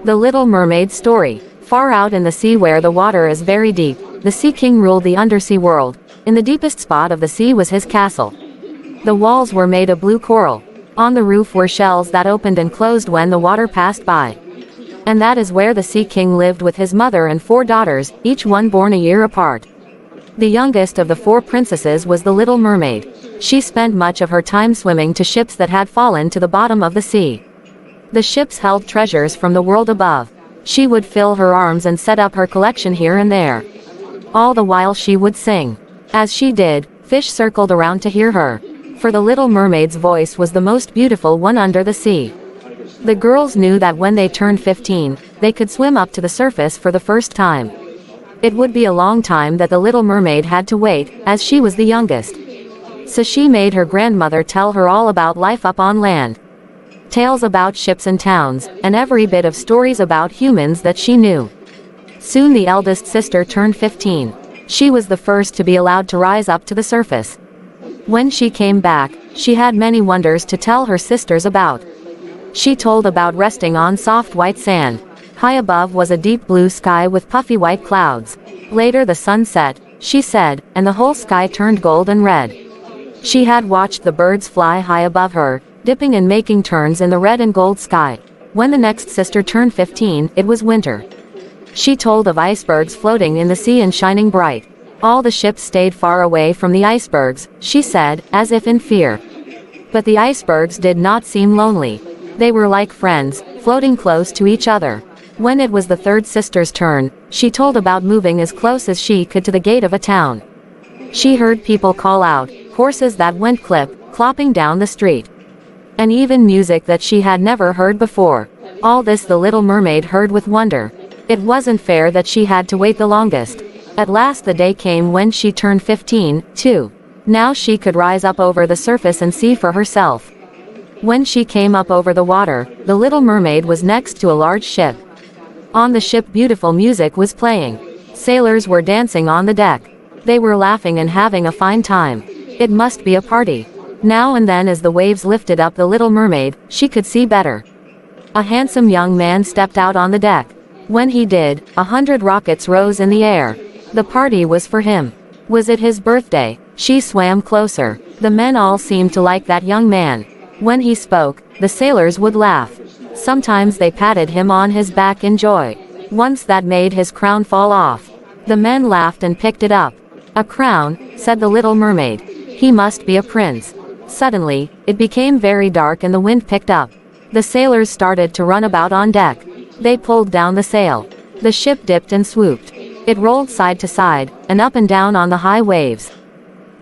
The Little Mermaid story. Far out in the sea where the water is very deep, the Sea King ruled the undersea world. In the deepest spot of the sea was his castle. The walls were made of blue coral. On the roof were shells that opened and closed when the water passed by. And that is where the Sea King lived with his mother and 4 daughters, each one born a year apart. The youngest of the 4 princesses was the Little Mermaid. She spent much of her time swimming to ships that had fallen to the bottom of the sea. The ships held treasures from the world above. She would fill her arms and set up her collection here and there. All the while she would sing. As she did, fish circled around to hear her. For the Little Mermaid's voice was the most beautiful one under the sea. The girls knew that when they turned 15, they could swim up to the surface for the first time. It would be a long time that the Little Mermaid had to wait, as she was the youngest. So she made her grandmother tell her all about life up on land. Tales about ships and towns, and every bit of stories about humans that she knew. Soon the eldest sister turned 15. She was the first to be allowed to rise up to the surface. When she came back, she had many wonders to tell her sisters about. She told about resting on soft white sand. High above was a deep blue sky with puffy white clouds. Later the sun set, she said, and the whole sky turned gold and red. She had watched the birds fly high above her, dipping and making turns in the red and gold sky. When the next sister turned 15, it was winter. She told of icebergs floating in the sea and shining bright. All the ships stayed far away from the icebergs, she said, as if in fear. But the icebergs did not seem lonely. They were like friends, floating close to each other. When it was the third sister's turn, she told about moving as close as she could to the gate of a town. She heard people call out, horses that went clopping down the street. And even music that she had never heard before. All this the Little Mermaid heard with wonder. It wasn't fair that she had to wait the longest. At last the day came when she turned 15, too. Now she could rise up over the surface and see for herself. When she came up over the water, the Little Mermaid was next to a large ship. On the ship beautiful music was playing. Sailors were dancing on the deck. They were laughing and having a fine time. It must be a party. Now and then as the waves lifted up the Little Mermaid, she could see better. A handsome young man stepped out on the deck. When he did, 100 rockets rose in the air. The party was for him. Was it his birthday? She swam closer. The men all seemed to like that young man. When he spoke, the sailors would laugh. Sometimes they patted him on his back in joy. Once that made his crown fall off. The men laughed and picked it up. A crown, said the Little Mermaid. He must be a prince. Suddenly, it became very dark and the wind picked up. The sailors started to run about on deck. They pulled down the sail. The ship dipped and swooped. It rolled side to side, and up and down on the high waves.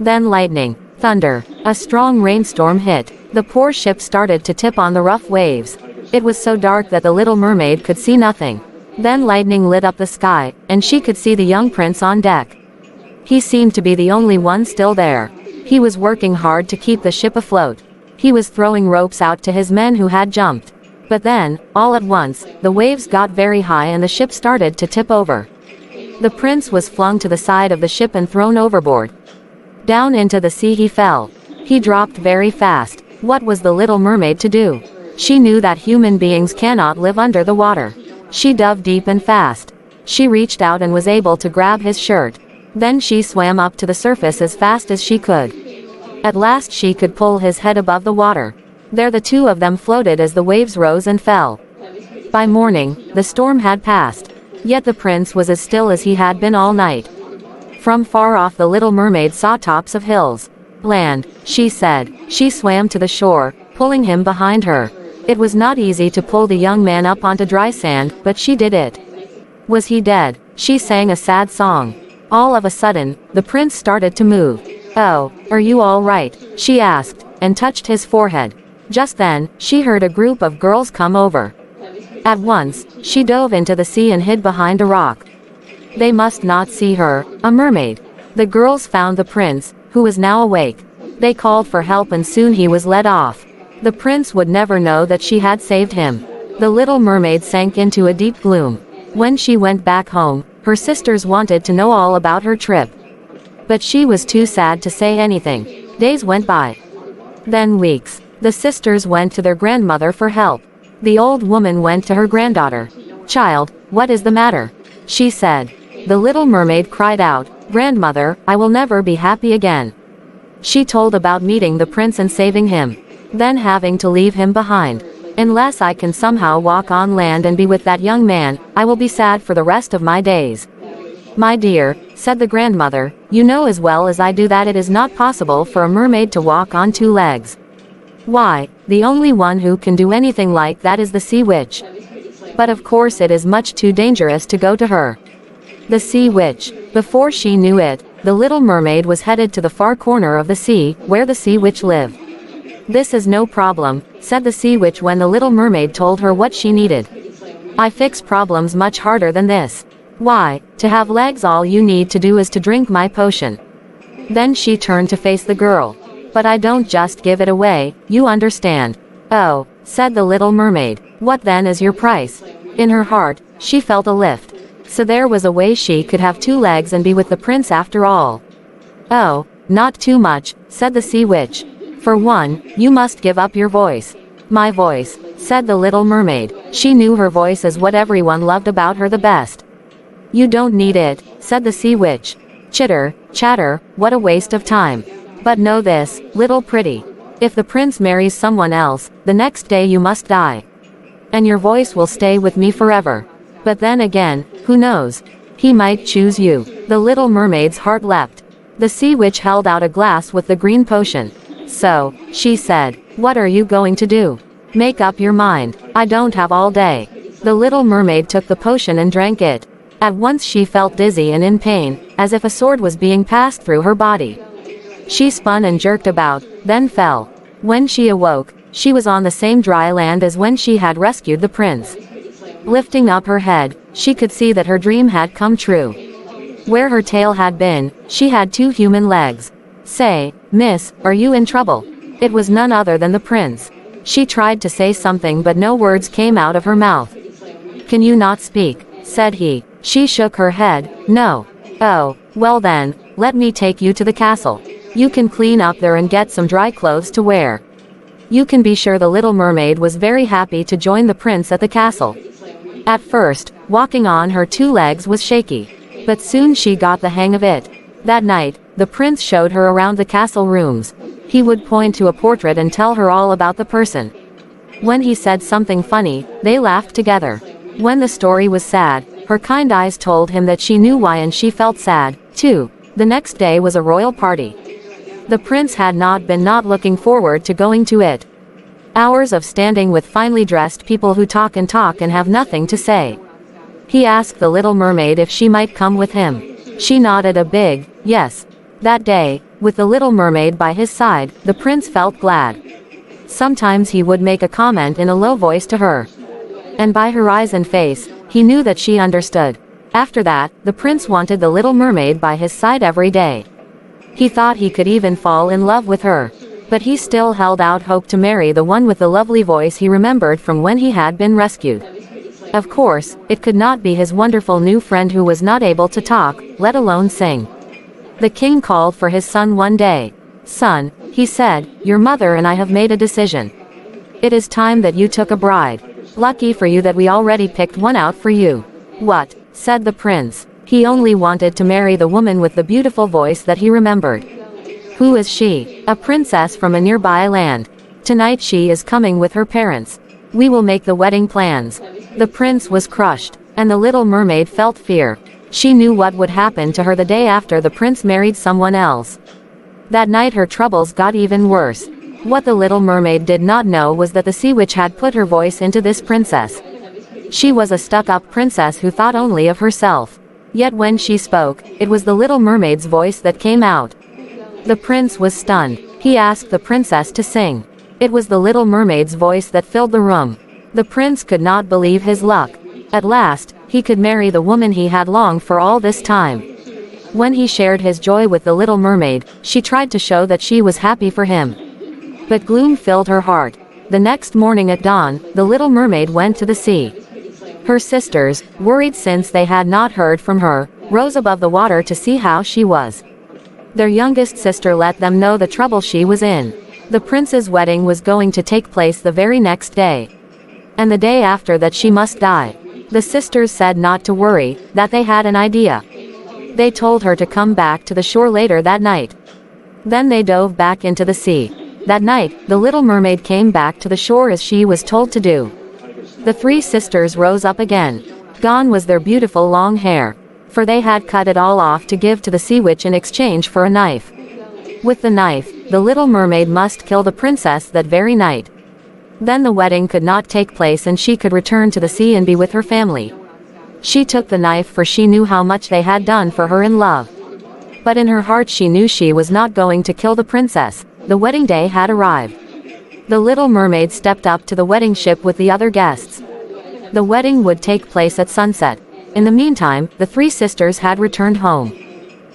Then lightning, thunder, a strong rainstorm hit. The poor ship started to tip on the rough waves. It was so dark that the Little Mermaid could see nothing. Then lightning lit up the sky, and she could see the young prince on deck. He seemed to be the only one still there. He was working hard to keep the ship afloat. He was throwing ropes out to his men who had jumped. But then, all at once, the waves got very high and the ship started to tip over. The prince was flung to the side of the ship and thrown overboard. Down into the sea he fell. He dropped very fast. What was the Little Mermaid to do? She knew that human beings cannot live under the water. She dove deep and fast. She reached out and was able to grab his shirt. Then she swam up to the surface as fast as she could. At last she could pull his head above the water. There the two of them floated as the waves rose and fell. By morning, the storm had passed. Yet the prince was as still as he had been all night. From far off the Little Mermaid saw tops of hills. Land, she said. She swam to the shore, pulling him behind her. It was not easy to pull the young man up onto dry sand, but she did it. Was he dead? She sang a sad song. All of a sudden, the prince started to move. Oh, are you all right? She asked, and touched his forehead. Just then, she heard a group of girls come over. At once, she dove into the sea and hid behind a rock. They must not see her, a mermaid. The girls found the prince, who was now awake. They called for help and soon he was led off. The prince would never know that she had saved him. The Little Mermaid sank into a deep gloom. When she went back home, her sisters wanted to know all about her trip. But she was too sad to say anything. Days went by. Then weeks. The sisters went to their grandmother for help. The old woman went to her granddaughter. "Child, what is the matter?" she said. The little mermaid cried out, "Grandmother, I will never be happy again." She told about meeting the prince and saving him, then having to leave him behind. "Unless I can somehow walk on land and be with that young man, I will be sad for the rest of my days." "My dear," said the grandmother, "you know as well as I do that it is not possible for a mermaid to walk on two legs. Why, the only one who can do anything like that is the sea witch. But of course it is much too dangerous to go to her." The sea witch. Before she knew it, the little mermaid was headed to the far corner of the sea, where the sea witch lived. "This is no problem," said the sea witch when the little mermaid told her what she needed. "I fix problems much harder than this. Why, to have legs all you need to do is to drink my potion." Then she turned to face the girl. "But I don't just give it away, you understand." "Oh," said the little mermaid. "What then is your price?" In her heart, she felt a lift. So there was a way she could have two legs and be with the prince after all. "Oh, not too much," said the sea witch. "For one, you must give up your voice." "My voice," said the little mermaid. She knew her voice as what everyone loved about her the best. "You don't need it," said the sea witch. "Chitter, chatter, what a waste of time. But know this, little pretty. If the prince marries someone else, the next day you must die. And your voice will stay with me forever. But then again, who knows? He might choose you." The little mermaid's heart leapt. The sea witch held out a glass with the green potion. "So," she said, "what are you going to do? Make up your mind. I don't have all day." The little mermaid took the potion and drank it. At once she felt dizzy and in pain, as if a sword was being passed through her body. She spun and jerked about, then fell. When she awoke, she was on the same dry land as when she had rescued the prince. Lifting up her head, she could see that her dream had come true. Where her tail had been, she had two human legs. "Say, miss, are you in trouble?" It was none other than the prince. She tried to say something but no words came out of her mouth. "Can you not speak?" said he. She shook her head. "No." "Oh, well then, let me take you to the castle. You can clean up there and get some dry clothes to wear." You can be sure the little mermaid was very happy to join the prince at the castle. At first, walking on her two legs was shaky. But soon she got the hang of it. That night, the prince showed her around the castle rooms. He would point to a portrait and tell her all about the person. When he said something funny, they laughed together. When the story was sad, her kind eyes told him that she knew why and she felt sad, too. The next day was a royal party. The prince had not been not looking forward to going to it. Hours of standing with finely dressed people who talk and have nothing to say. He asked the little mermaid if she might come with him. She nodded a big yes. That day, with the little mermaid by his side, the prince felt glad. Sometimes he would make a comment in a low voice to her. And by her eyes and face, he knew that she understood. After that, the prince wanted the little mermaid by his side every day. He thought he could even fall in love with her. But he still held out hope to marry the one with the lovely voice he remembered from when he had been rescued. Of course, it could not be his wonderful new friend who was not able to talk, let alone sing. The king called for his son one day. "Son," he said, "your mother and I have made a decision. It is time that you took a bride. Lucky for you that we already picked one out for you." "What?" said the prince. He only wanted to marry the woman with the beautiful voice that he remembered. "Who is she?" "A princess from a nearby land. Tonight she is coming with her parents. We will make the wedding plans." The prince was crushed, and the little mermaid felt fear. She knew what would happen to her the day after the prince married someone else. That night her troubles got even worse. What the little mermaid did not know was that the sea witch had put her voice into this princess. She was a stuck-up princess who thought only of herself. Yet when she spoke, it was the little mermaid's voice that came out. The prince was stunned. He asked the princess to sing. It was the little mermaid's voice that filled the room. The prince could not believe his luck. At last, he could marry the woman he had longed for all this time. When he shared his joy with the little mermaid, she tried to show that she was happy for him. But gloom filled her heart. The next morning at dawn, the little mermaid went to the sea. Her sisters, worried since they had not heard from her, rose above the water to see how she was. Their youngest sister let them know the trouble she was in. The prince's wedding was going to take place the very next day. and the day after that she must die. The sisters said not to worry, that they had an idea. They told her to come back to the shore later that night. Then they dove back into the sea. That night, the little mermaid came back to the shore as she was told to do. The three sisters rose up again. Gone was their beautiful long hair, for they had cut it all off to give to the sea witch in exchange for a knife. With the knife, the little mermaid must kill the princess that very night. Then the wedding could not take place and she could return to the sea and be with her family. She took the knife for she knew how much they had done for her in love. But in her heart she knew she was not going to kill the princess. The wedding day had arrived. The little mermaid stepped up to the wedding ship with the other guests. The wedding would take place at sunset. In the meantime, the three sisters had returned home.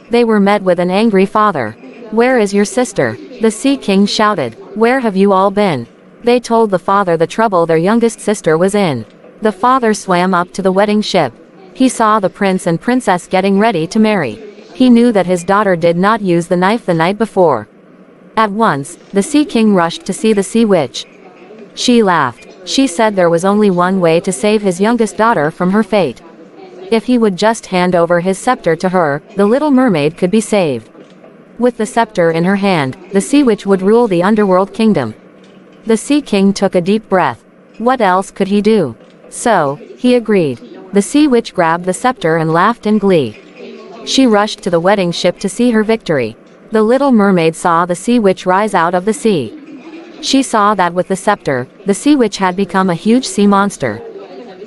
They were met with an angry father. "Where is your sister?" The Sea King shouted. "Where have you all been?" They told the father the trouble their youngest sister was in. The father swam up to the wedding ship. He saw the prince and princess getting ready to marry. He knew that his daughter did not use the knife the night before. At once, the Sea King rushed to see the sea witch. She laughed. She said there was only one way to save his youngest daughter from her fate. If he would just hand over his scepter to her, the little mermaid could be saved. With the scepter in her hand, the sea witch would rule the underworld kingdom. The Sea King took a deep breath. What else could he do? So, he agreed. The sea witch grabbed the scepter and laughed in glee. She rushed to the wedding ship to see her victory. The little mermaid saw the sea witch rise out of the sea. She saw that with the scepter, the sea witch had become a huge sea monster.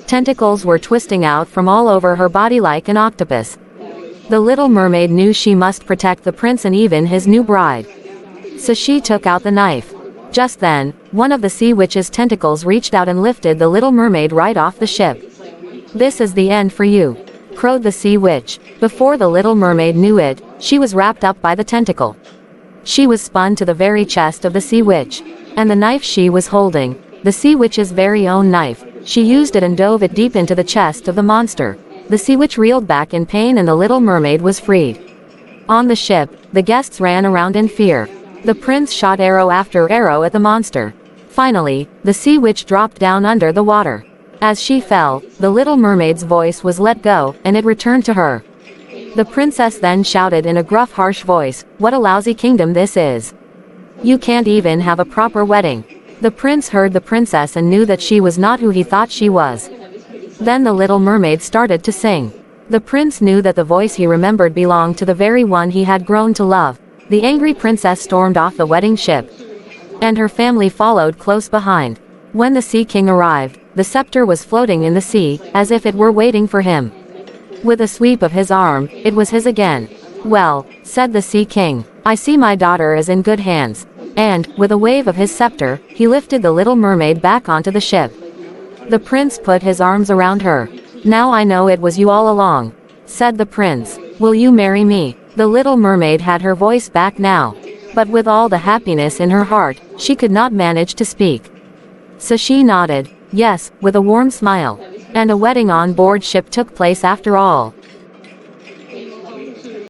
Tentacles were twisting out from all over her body like an octopus. The little mermaid knew she must protect the prince and even his new bride. So she took out the knife. Just then, one of the sea witch's tentacles reached out and lifted the little mermaid right off the ship. "This is the end for you," crowed the sea witch. Before the little mermaid knew it, she was wrapped up by the tentacle. She was spun to the very chest of the sea witch. And the knife she was holding, the sea witch's very own knife, she used it and dove it deep into the chest of the monster. The sea witch reeled back in pain and the little mermaid was freed. On the ship, the guests ran around in fear. The prince shot arrow after arrow at the monster. Finally, the sea witch dropped down under the water. As she fell, the little mermaid's voice was let go, and it returned to her. The princess then shouted in a gruff, harsh voice, "What a lousy kingdom this is! You can't even have a proper wedding." The prince heard the princess and knew that she was not who he thought she was. Then the little mermaid started to sing. The prince knew that the voice he remembered belonged to the very one he had grown to love. The angry princess stormed off the wedding ship, and her family followed close behind. When the Sea King arrived, the scepter was floating in the sea, as if it were waiting for him. With a sweep of his arm, it was his again. "Well," said the Sea King, "I see my daughter is in good hands." And, with a wave of his scepter, he lifted the little mermaid back onto the ship. The prince put his arms around her. "Now I know it was you all along," said the prince. "Will you marry me?" The little mermaid had her voice back now. But with all the happiness in her heart, she could not manage to speak. So she nodded, yes, with a warm smile. And a wedding on board ship took place after all.